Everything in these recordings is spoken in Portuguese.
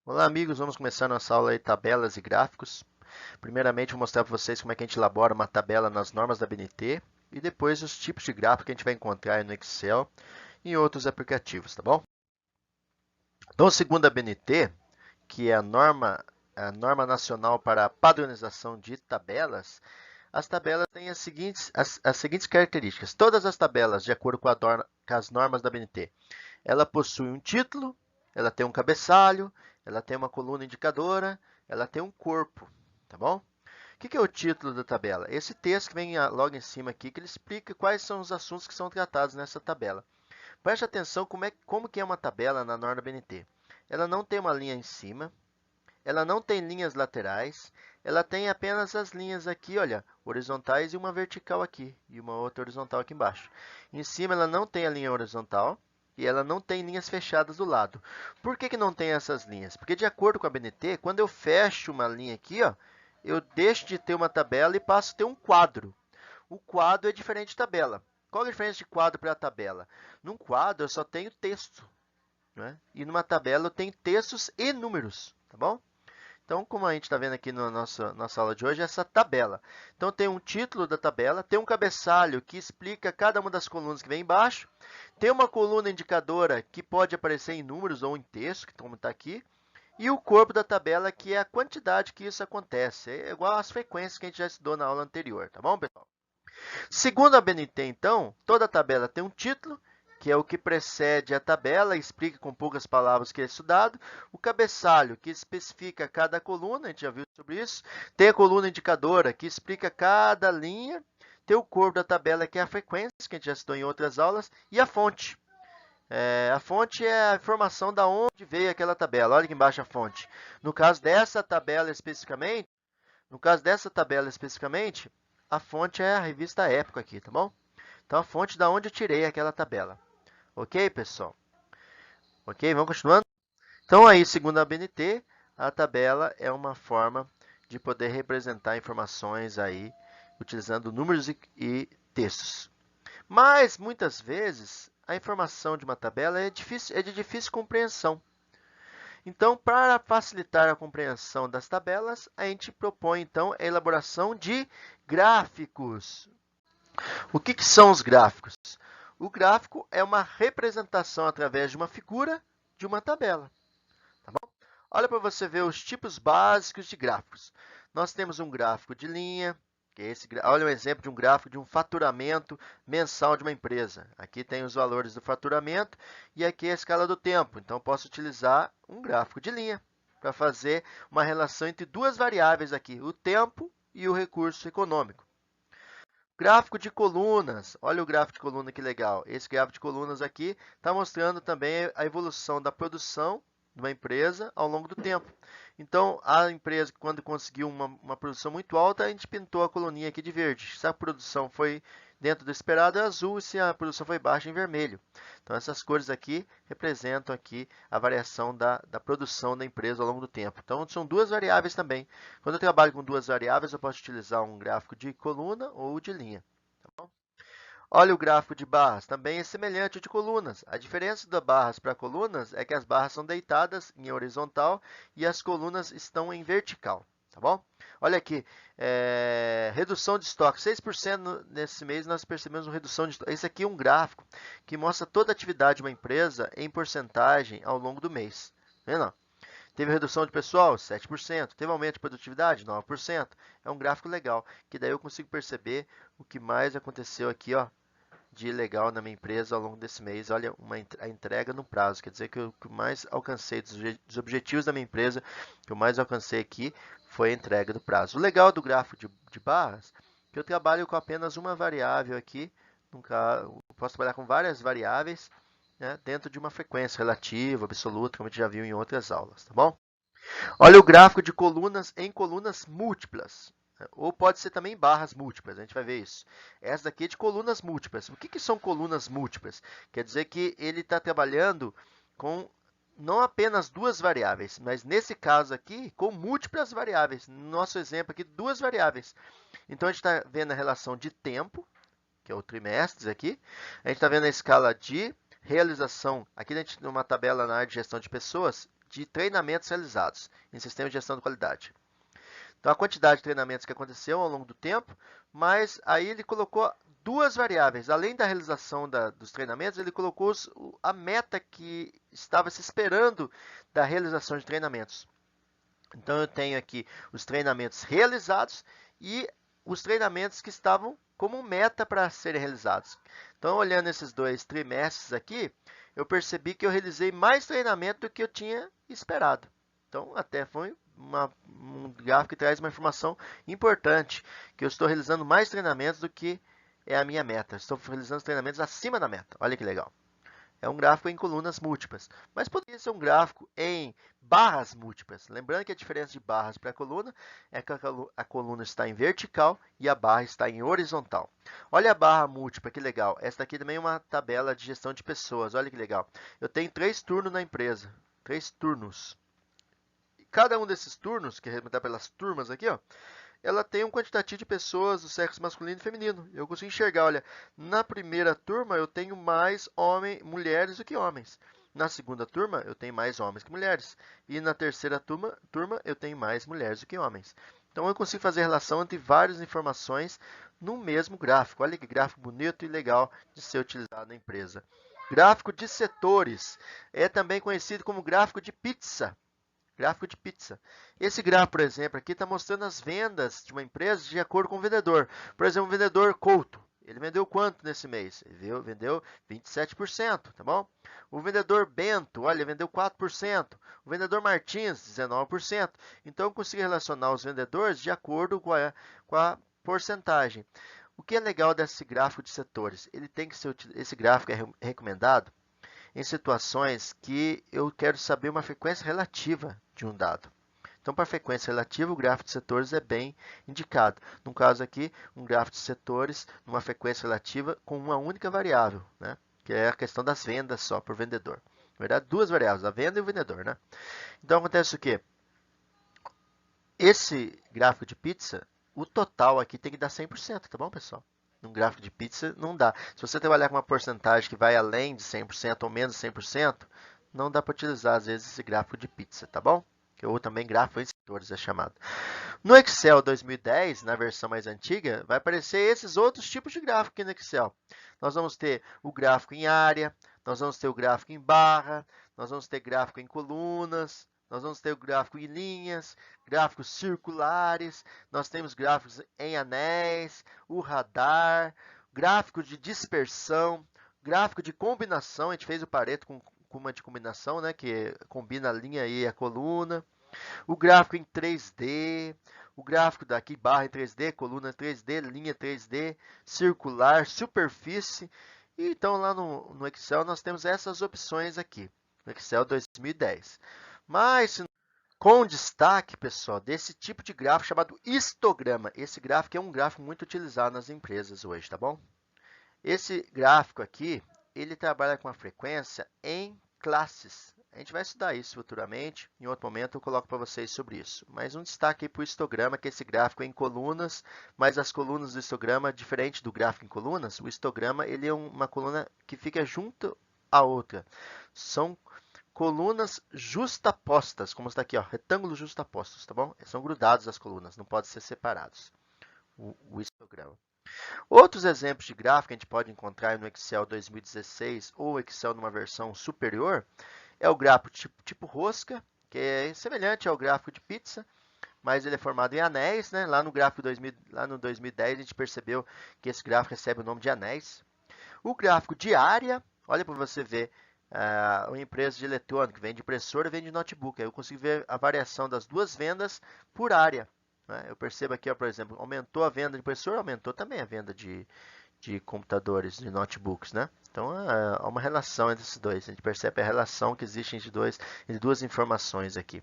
Olá, amigos. Vamos começar nossa aula de tabelas e gráficos. Primeiramente, vou mostrar para vocês como é que a gente elabora uma tabela nas normas da BNT e depois os tipos de gráfico que a gente vai encontrar no Excel e em outros aplicativos, tá bom? Então, segundo a BNT, que é a norma nacional para a padronização de tabelas, as tabelas têm as seguintes características. Todas as tabelas, de acordo com as normas da BNT, ela possui um título, ela tem um cabeçalho, ela tem uma coluna indicadora, ela tem um corpo, tá bom? O que é o título da tabela? Esse texto que vem logo em cima aqui, que ele explica quais são os assuntos que são tratados nessa tabela. Preste atenção como que é uma tabela na norma BNT. Ela não tem uma linha em cima, ela não tem linhas laterais, ela tem apenas as linhas aqui, olha, horizontais e uma vertical aqui, e uma outra horizontal aqui embaixo. Em cima ela não tem a linha horizontal e ela não tem linhas fechadas do lado. Por que não tem essas linhas? Porque de acordo com a BNT, quando eu fecho uma linha aqui, ó, eu deixo de ter uma tabela e passo a ter um quadro. O quadro é diferente de tabela. Qual a diferença de quadro para a tabela? Num quadro eu só tenho texto, né? E numa tabela eu tenho textos e números, tá bom? Então, como a gente está vendo aqui na nossa aula de hoje, essa tabela. Então, tem um título da tabela, tem um cabeçalho que explica cada uma das colunas que vem embaixo, tem uma coluna indicadora que pode aparecer em números ou em texto, como está aqui, e o corpo da tabela, que é a quantidade que isso acontece. É igual às frequências que a gente já estudou na aula anterior, tá bom, pessoal? Segundo a BNT, então, toda tabela tem um título, que é o que precede a tabela, explica com poucas palavras o que é estudado. O cabeçalho, que especifica cada coluna, a gente já viu sobre isso. Tem a coluna indicadora, que explica cada linha. Tem o corpo da tabela, que é a frequência, que a gente já estudou em outras aulas. E a fonte. A fonte é a informação da onde veio aquela tabela. Olha aqui embaixo a fonte. No caso dessa tabela especificamente, a fonte é a revista Época aqui, tá bom? Então, a fonte da onde eu tirei aquela tabela. Ok, pessoal? Ok, vamos continuando? Então, aí, segundo a BNT, a tabela é uma forma de poder representar informações aí, utilizando números e textos. Mas, muitas vezes, a informação de uma tabela é de difícil compreensão. Então, para facilitar a compreensão das tabelas, a gente propõe, então, a elaboração de gráficos. O que são os gráficos? O gráfico é uma representação através de uma figura de uma tabela. Tá bom? Olha para você ver os tipos básicos de gráficos. Nós temos um gráfico de linha, que é olha um exemplo de um gráfico de um faturamento mensal de uma empresa. Aqui tem os valores do faturamento e aqui é a escala do tempo. Então, posso utilizar um gráfico de linha para fazer uma relação entre duas variáveis aqui, o tempo e o recurso econômico. Gráfico de colunas. Olha o gráfico de coluna que legal. Esse gráfico de colunas aqui está mostrando também a evolução da produção de uma empresa ao longo do tempo. Então, a empresa, quando conseguiu uma produção muito alta, a gente pintou a coluninha aqui de verde. Se a produção foi dentro do esperado, é azul, e se a produção foi baixa, em vermelho. Então, essas cores aqui representam aqui a variação da produção da empresa ao longo do tempo. Então, são duas variáveis também. Quando eu trabalho com duas variáveis, eu posso utilizar um gráfico de coluna ou de linha. Tá bom? Olha o gráfico de barras, também é semelhante ao de colunas. A diferença das barras para colunas é que as barras são deitadas em horizontal e as colunas estão em vertical. Tá bom? Olha aqui, redução de estoque, 6% nesse mês nós percebemos uma redução de estoque. Esse aqui é um gráfico que mostra toda a atividade de uma empresa em porcentagem ao longo do mês. Tá vendo? Teve redução de pessoal? 7%. Teve aumento de produtividade? 9%. É um gráfico legal, que daí eu consigo perceber o que mais aconteceu aqui, ó, de legal na minha empresa ao longo desse mês. Olha, a entrega no prazo, quer dizer que o que mais alcancei dos objetivos da minha empresa, que eu mais alcancei aqui, foi a entrega do prazo. O legal do gráfico de barras, que eu trabalho com apenas uma variável aqui, eu posso trabalhar com várias variáveis, né, dentro de uma frequência relativa, absoluta, como a gente já viu em outras aulas, tá bom? Olha o gráfico de colunas em colunas múltiplas, né, ou pode ser também barras múltiplas, a gente vai ver isso. Essa daqui é de colunas múltiplas. O que são colunas múltiplas? Quer dizer que ele está trabalhando com não apenas duas variáveis, mas nesse caso aqui, com múltiplas variáveis. No nosso exemplo aqui, duas variáveis. Então, a gente está vendo a relação de tempo, que é o trimestres aqui. A gente está vendo a escala de realização. Aqui a gente tem uma tabela na área de gestão de pessoas, de treinamentos realizados em sistema de gestão de qualidade. Então, a quantidade de treinamentos que aconteceu ao longo do tempo, mas aí ele colocou duas variáveis. Além da realização dos treinamentos, ele colocou a meta que estava se esperando da realização de treinamentos. Então, eu tenho aqui os treinamentos realizados e os treinamentos que estavam como meta para serem realizados. Então, olhando esses dois trimestres aqui, eu percebi que eu realizei mais treinamento do que eu tinha esperado. Então, até foi um gráfico que traz uma informação importante, que eu estou realizando mais treinamentos do que é a minha meta. Estou realizando treinamentos acima da meta. Olha que legal. É um gráfico em colunas múltiplas, mas poderia ser um gráfico em barras múltiplas. Lembrando que a diferença de barras para a coluna é que a coluna está em vertical e a barra está em horizontal. Olha a barra múltipla, que legal. Essa daqui também é uma tabela de gestão de pessoas. Olha que legal. Eu tenho 3 turnos na empresa. 3 turnos. Cada um desses turnos, que é representado pelas turmas aqui, ó, ela tem um quantitativo de pessoas do sexo masculino e feminino. Eu consigo enxergar, olha, na primeira turma eu tenho mais mulheres do que homens. Na segunda turma eu tenho mais homens que mulheres. E na terceira turma eu tenho mais mulheres do que homens. Então eu consigo fazer relação entre várias informações no mesmo gráfico. Olha que gráfico bonito e legal de ser utilizado na empresa. Gráfico de setores é também conhecido como gráfico de pizza. Gráfico de pizza. Esse gráfico, por exemplo, aqui está mostrando as vendas de uma empresa de acordo com o vendedor. Por exemplo, o vendedor Couto, ele vendeu quanto nesse mês? Ele vendeu 27%, tá bom? O vendedor Bento, olha, vendeu 4%. O vendedor Martins, 19%. Então, eu consigo relacionar os vendedores de acordo com a porcentagem. O que é legal desse gráfico de setores? Ele tem que ser, esse gráfico é recomendado em situações que eu quero saber uma frequência relativa de um dado. Então, para frequência relativa, o gráfico de setores é bem indicado. No caso aqui, um gráfico de setores numa frequência relativa com uma única variável, né? Que é a questão das vendas só por vendedor. Na verdade, duas variáveis, a venda e o vendedor, né? Então, acontece o quê? Esse gráfico de pizza, o total aqui tem que dar 100%, tá bom, pessoal? Num gráfico de pizza, não dá. Se você trabalhar com uma porcentagem que vai além de 100% ou menos de 100%, não dá para utilizar, às vezes, esse gráfico de pizza, tá bom? Ou também gráfico em setores é chamado. No Excel 2010, na versão mais antiga, vai aparecer esses outros tipos de gráfico aqui no Excel. Nós vamos ter o gráfico em área, nós vamos ter o gráfico em barra, nós vamos ter gráfico em colunas, nós vamos ter o gráfico em linhas, gráficos circulares, nós temos gráficos em anéis, o radar, gráfico de dispersão, gráfico de combinação, a gente fez o Pareto com uma de combinação, né, que combina a linha e a coluna, o gráfico em 3D, o gráfico daqui, barra em 3D, coluna 3D, linha 3D, circular, superfície. E então lá no Excel nós temos essas opções aqui, no Excel 2010. Mas com destaque, pessoal, desse tipo de gráfico chamado histograma. Esse gráfico é um gráfico muito utilizado nas empresas hoje, tá bom? Esse gráfico aqui, ele trabalha com a frequência em classes. A gente vai estudar isso futuramente, em outro momento eu coloco para vocês sobre isso. Mas um destaque aí para o histograma, que esse gráfico é em colunas, mas as colunas do histograma, diferente do gráfico em colunas, o histograma ele é uma coluna que fica junto à outra. São colunas justapostas, como está aqui, ó, retângulos justapostos, tá bom? São grudados as colunas, não podem ser separados, o histograma. Outros exemplos de gráfico que a gente pode encontrar no Excel 2016 ou Excel numa versão superior é o gráfico tipo rosca, que é semelhante ao gráfico de pizza, mas ele é formado em anéis, né? Lá no gráfico 2010 a gente percebeu que esse gráfico recebe o nome de anéis. O gráfico de área, olha para você ver, uma empresa de eletrônico, vende impressora, vende notebook. Aí eu consigo ver a variação das duas vendas por área. Né? Eu percebo aqui, ó, por exemplo, aumentou a venda de impressora, aumentou também a venda de computadores, de notebooks, né? Então, há uma relação entre esses dois. A gente percebe a relação que existe entre duas informações aqui.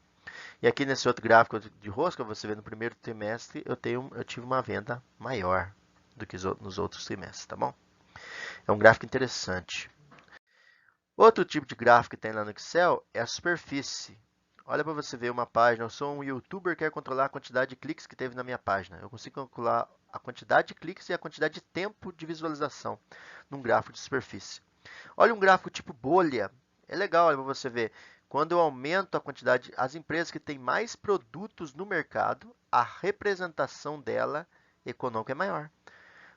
E aqui nesse outro gráfico de rosca, você vê no primeiro trimestre, eu tive uma venda maior do que nos outros trimestres, tá bom? É um gráfico interessante. Outro tipo de gráfico que tem lá no Excel é a superfície. Olha para você ver uma página. Eu sou um youtuber que quer controlar a quantidade de cliques que teve na minha página. Eu consigo calcular a quantidade de cliques e a quantidade de tempo de visualização num gráfico de superfície. Olha um gráfico tipo bolha. É legal, olha para você ver quando eu aumento a quantidade, as empresas que têm mais produtos no mercado, a representação dela econômica é maior.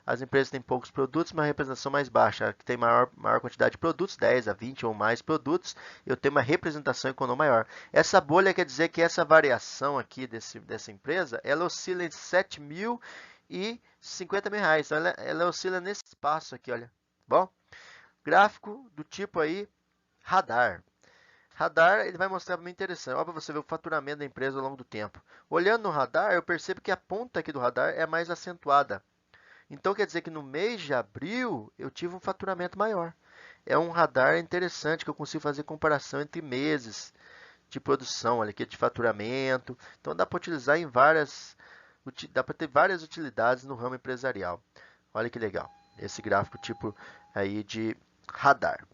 As empresas têm poucos produtos, mas a representação mais baixa. A que tem maior quantidade de produtos, 10 a 20 ou mais produtos, eu tenho uma representação econômica maior. Essa bolha quer dizer que essa variação aqui dessa empresa, ela oscila entre 7 mil e 50 mil reais. Então, ela oscila nesse espaço aqui, olha. Bom, gráfico do tipo aí, radar. Radar, ele vai mostrar para mim interessante. Ó, para você ver o faturamento da empresa ao longo do tempo. Olhando no radar, eu percebo que a ponta aqui do radar é mais acentuada. Então, quer dizer que no mês de abril, eu tive um faturamento maior. É um radar interessante, que eu consigo fazer comparação entre meses de produção, olha aqui, de faturamento. Então, dá para utilizar dá para ter várias utilidades no ramo empresarial. Olha que legal, esse gráfico tipo aí de radar.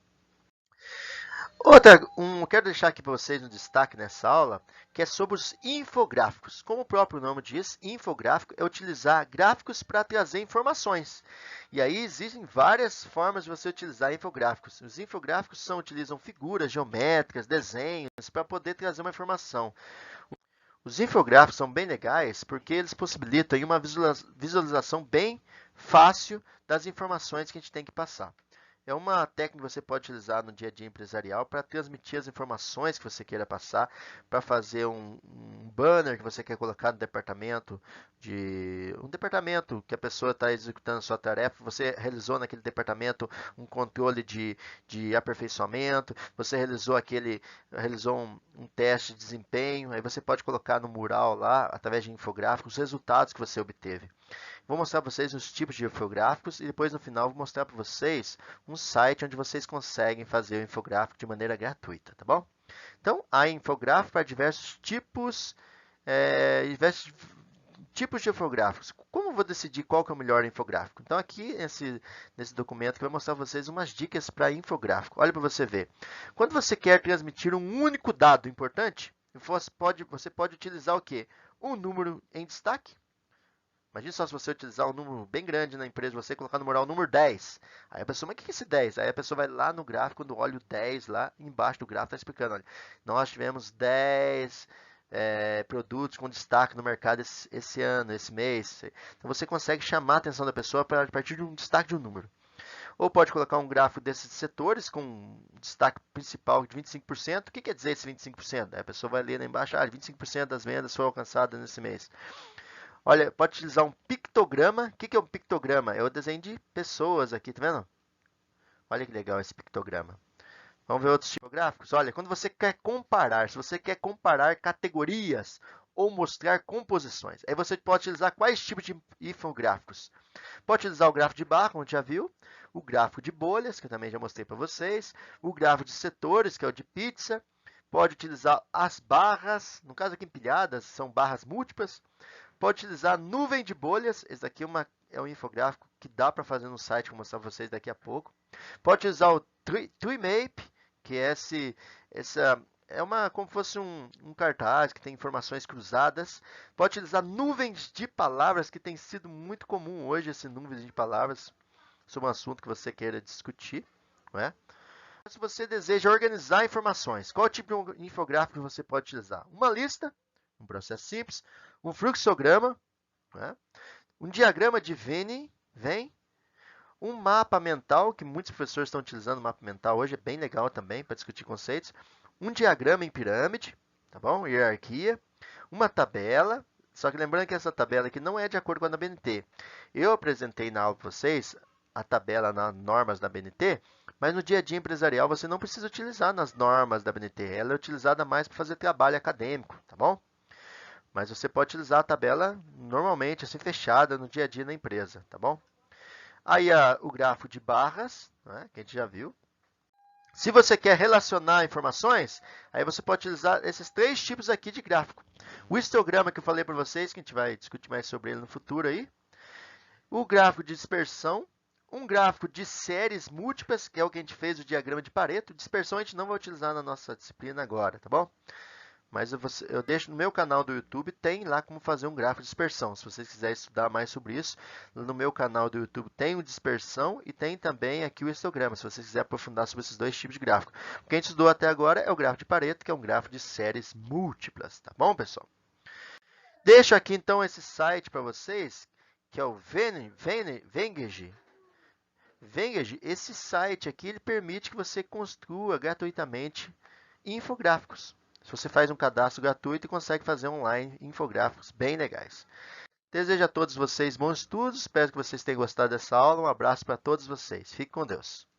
Quero deixar aqui para vocês um destaque nessa aula, que é sobre os infográficos. Como o próprio nome diz, infográfico é utilizar gráficos para trazer informações. E aí existem várias formas de você utilizar infográficos. Os infográficos utilizam figuras geométricas, desenhos, para poder trazer uma informação. Os infográficos são bem legais porque eles possibilitam aí uma visualização bem fácil das informações que a gente tem que passar. É uma técnica que você pode utilizar no dia a dia empresarial para transmitir as informações que você queira passar, para fazer um banner que você quer colocar no departamento um departamento que a pessoa está executando a sua tarefa, você realizou naquele departamento um controle de aperfeiçoamento, você realizou um teste de desempenho, aí você pode colocar no mural lá, através de infográficos, os resultados que você obteve. Vou mostrar para vocês os tipos de infográficos e depois no final vou mostrar para vocês um site onde vocês conseguem fazer o infográfico de maneira gratuita, tá bom? Então, há infográfico para diversos tipos de infográficos. Como eu vou decidir qual que é o melhor infográfico? Então, aqui nesse documento que eu vou mostrar para vocês umas dicas para infográfico. Olha para você ver. Quando você quer transmitir um único dado importante, você pode utilizar o quê? Um número em destaque. Imagina só se você utilizar um número bem grande na empresa, você colocar no mural o número 10. Aí a pessoa, mas o que é esse 10? Aí a pessoa vai lá no gráfico, quando olha o 10 lá embaixo do gráfico, está explicando, olha, nós tivemos 10 produtos com destaque no mercado esse ano, esse mês. Então você consegue chamar a atenção da pessoa a partir de um destaque de um número. Ou pode colocar um gráfico desses setores com um destaque principal de 25%. O que quer dizer esse 25%? Aí a pessoa vai ler lá embaixo, 25% das vendas foram alcançadas nesse mês. Olha, pode utilizar um pictograma. O que é um pictograma? É o desenho de pessoas aqui, tá vendo? Olha que legal esse pictograma. Vamos ver outros tipos gráficos. Olha, quando você quer comparar, se você quer comparar categorias ou mostrar composições, aí você pode utilizar quais tipos de infográficos? Pode utilizar o gráfico de barra, como já viu, o gráfico de bolhas, que eu também já mostrei para vocês, o gráfico de setores, que é o de pizza, pode utilizar as barras, no caso aqui empilhadas, são barras múltiplas, pode utilizar nuvem de bolhas, esse daqui é um infográfico que dá para fazer no site, vou mostrar para vocês daqui a pouco. Pode utilizar o Treemap, que é como se fosse um cartaz que tem informações cruzadas. Pode utilizar nuvens de palavras, que tem sido muito comum hoje, esse nuvens de palavras, sobre um assunto que você queira discutir, não é? Se você deseja organizar informações, qual tipo de infográfico você pode utilizar? Uma lista, um processo simples, um fluxograma, né? Um diagrama de Venn, um mapa mental, que muitos professores estão utilizando o mapa mental hoje, é bem legal também para discutir conceitos, um diagrama em pirâmide, tá bom? Hierarquia, uma tabela, só que lembrando que essa tabela aqui não é de acordo com a da BNT. Eu apresentei na aula para vocês a tabela nas normas da BNT, mas no dia a dia empresarial você não precisa utilizar nas normas da BNT, ela é utilizada mais para fazer trabalho acadêmico, tá bom? Mas você pode utilizar a tabela normalmente, assim, fechada no dia a dia na empresa, tá bom? Aí o gráfico de barras, né, que a gente já viu. Se você quer relacionar informações, aí você pode utilizar esses três tipos aqui de gráfico. O histograma que eu falei para vocês, que a gente vai discutir mais sobre ele no futuro aí. O gráfico de dispersão. Um gráfico de séries múltiplas, que é o que a gente fez o diagrama de Pareto. Dispersão a gente não vai utilizar na nossa disciplina agora, tá bom? mas eu deixo no meu canal do YouTube, tem lá como fazer um gráfico de dispersão. Se vocês quiserem estudar mais sobre isso, no meu canal do YouTube tem o dispersão e tem também aqui o histograma, se vocês quiserem aprofundar sobre esses dois tipos de gráfico. O que a gente estudou até agora é o gráfico de Pareto, que é um gráfico de séries múltiplas, tá bom, pessoal? Deixo aqui então esse site para vocês, que é o Vengeance. Esse site aqui ele permite que você construa gratuitamente infográficos. Se você faz um cadastro gratuito e consegue fazer online infográficos bem legais. Desejo a todos vocês bons estudos, espero que vocês tenham gostado dessa aula. Um abraço para todos vocês. Fique com Deus.